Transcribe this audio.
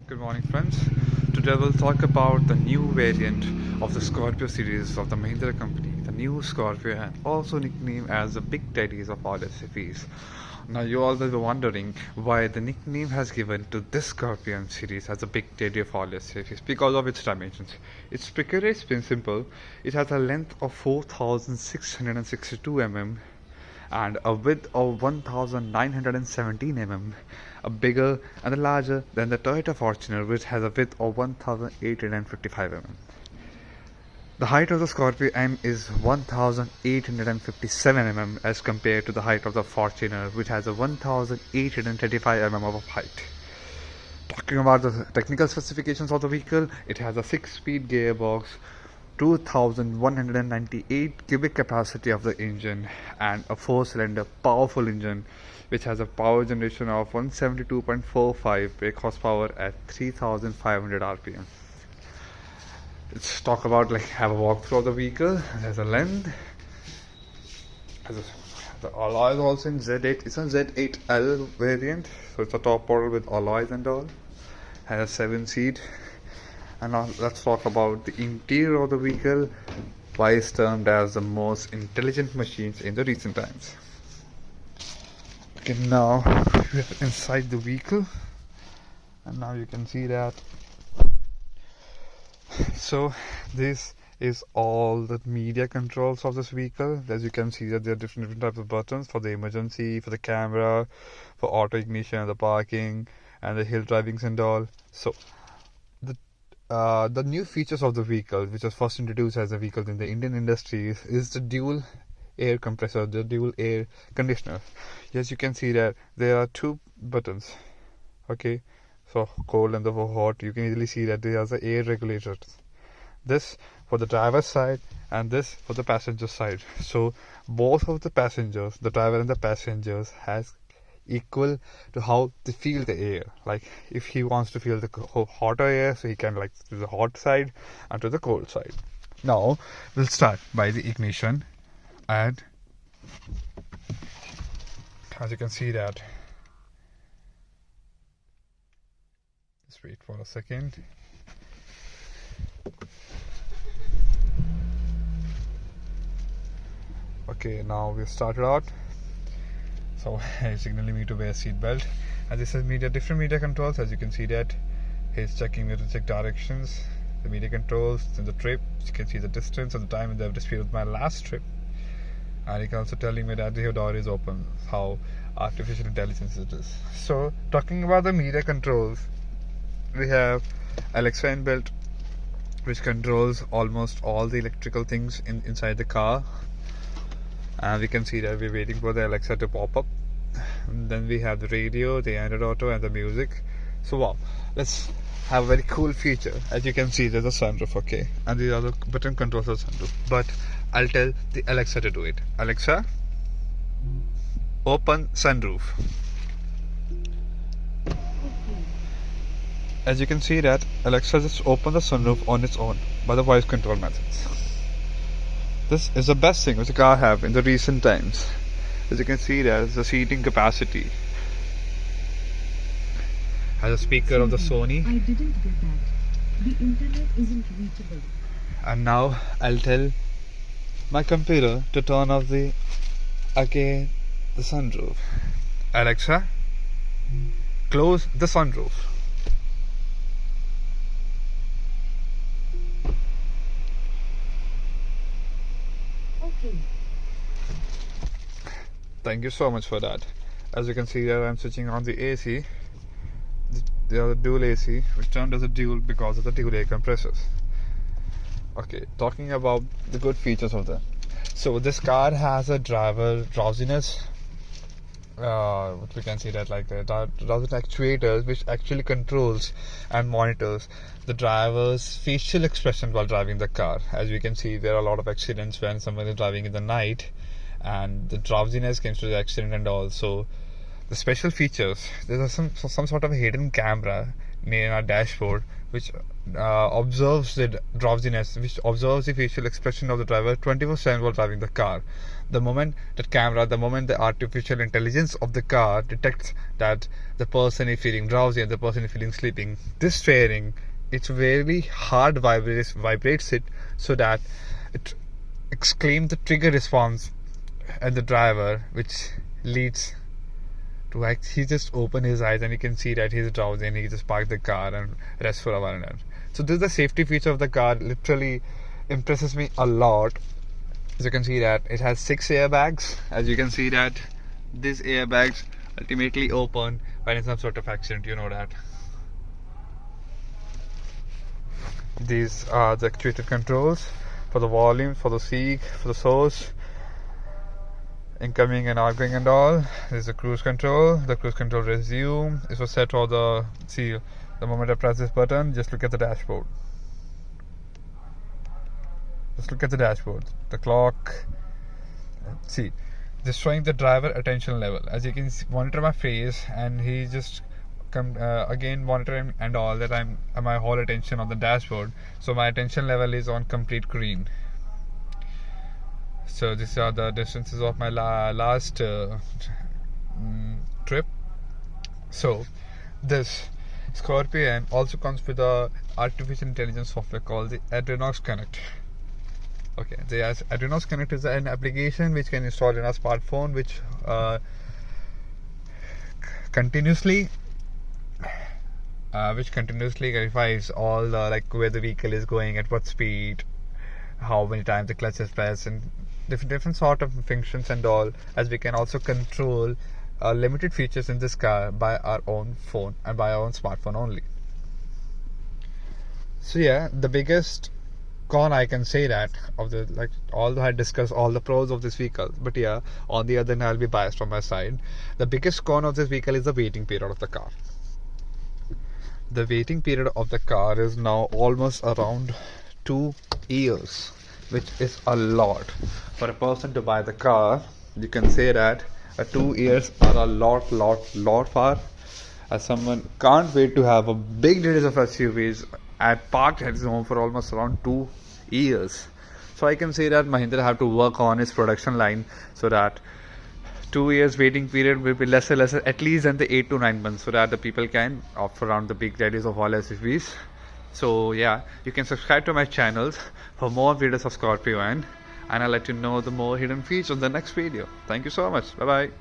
Good morning, friends. Today we'll talk about the new variant of the Scorpio series of the Mahindra company, the new Scorpio, and also nicknamed as the Big Daddies of all SUVs. Now, you all will be wondering why the nickname has given to this Scorpion series as a Big Daddy of all SUVs because of its dimensions. Its peculiar is simple. It has a length of 4,662 mm and a width of 1917 mm, a bigger and larger than the Toyota Fortuner, which has a width of 1855 mm. The height of the Scorpio M is 1857 mm as compared to the height of the Fortuner, which has a 1835 mm of height. Talking about the technical specifications of the vehicle, it has a 6-speed gearbox, 2198 cubic capacity of the engine, and a 4-cylinder powerful engine which has a power generation of 172.45 brake horsepower at 3500 rpm. Let's talk about have a walkthrough of the vehicle. There's a length. The alloy is also in Z8. It's a Z8L variant, so it's a top model with alloys and all. Has a 7-seat. And now let's talk about the interior of the vehicle, why it's termed as the most intelligent machines in the recent times. Okay, now we're inside the vehicle, and now you can see that. So this is all the media controls of this vehicle. As you can see that there are different types of buttons for the emergency, for the camera, for auto ignition, the parking, and the hill drivings and all. So the new features of the vehicle, which was first introduced as a vehicle in the Indian industry, is the dual air compressor, the dual air conditioner. Yes, you can see that there are 2 buttons. Okay, so cold and the hot. You can easily see that there are the air regulators. This for the driver's side and this for the passenger side. So both of the passengers, the driver and the passengers, has equal to how they feel the air. Like if he wants to feel the hotter air, so he can to the hot side and to the cold side. Now we'll start by the ignition, and as you can see that, just wait for a second. Okay, now we've started out. So he's signaling me to wear a seat belt, and this is different media controls. As you can see that he's checking me to check directions, the media controls, then the trip. You can see the distance and the time and the speed of my last trip, and he can also telling me that the door is open. How artificial intelligence it is. So talking about the media controls, we have Alexa inbuilt, which controls almost all the electrical things inside the car. And we can see that we're waiting for the Alexa to pop up. And then we have the radio, the Android Auto, and the music. So wow, let's have a very cool feature. As you can see, there's a sunroof, okay, and the other button controls the sunroof. But I'll tell the Alexa to do it. Alexa, open sunroof. As you can see that Alexa just opened the sunroof on its own by the voice control methods. This is the best thing which the car have in the recent times. As you can see, there's the seating capacity. Has a speaker of the Sony. I didn't get that. The internet isn't reachable. And now I'll tell my computer to turn off the sunroof. Alexa, close the sunroof. Thank you so much for that. As you can see there, I'm switching on the AC. They are the dual AC, which turned as a dual because of the dual air compressors. Okay, talking about the good features of them. So this car has a driver drowsiness. We can see that the drowsiness actuators, which actually controls and monitors the driver's facial expression while driving the car. As we can see, there are a lot of accidents when someone is driving in the night, and the drowsiness comes to the accident. And also the special features, there's some sort of hidden camera near our dashboard, which observes the drowsiness, which observes the facial expression of the driver 24/7 while driving the car. The moment the artificial intelligence of the car detects that the person is feeling drowsy and the person is feeling sleeping, this fairing, it's very hard vibrates it so that it exclaims the trigger response at the driver, which leads to he just open his eyes and you can see that he's drowsy and he just parked the car and rest for a while. So this is the safety feature of the car. Literally impresses me a lot. As you can see that it has 6 airbags. As you can see that these airbags ultimately open when in some sort of accident, you know that. These are the actuator controls for the volume, for the seek, for the source, incoming and outgoing and all. This is the cruise control. The cruise control resume. This was set for the moment I press this button, just look at the dashboard. Just look at the dashboard. The clock. See, just showing the driver attention level. As you can see, monitor my face, and he just again monitoring and all that. My whole attention on the dashboard. So my attention level is on complete green. So these are the distances of my last trip. So this Scorpio also comes with a artificial intelligence software called the Adrenox Connect. Okay, the Adrenox Connect is an application which can install in a smartphone, which continuously verifies all the, where the vehicle is going, at what speed, how many times the clutch is pressed, and different sort of functions and all. As we can also control limited features in this car by our own phone and by our own smartphone only. So yeah, the biggest con I can say that of the although I discussed all the pros of this vehicle, but yeah, on the other hand, I'll be biased from my side. The biggest con of this vehicle is the waiting period of the car. The waiting period of the car is now almost around 2 years, which is a lot for a person to buy the car. You can say that 2 years are a lot far, as someone can't wait to have a big details of SUVs parked at his home for almost around 2 years. So I can say that Mahindra have to work on its production line so that 2 years waiting period will be lesser, at least than the 8 to 9 months, so that the people can opt around the big daddies of all SUVs. So yeah, you can subscribe to my channels for more videos of Scorpio, and I'll let you know the more hidden features in the next video. Thank you so much. Bye bye.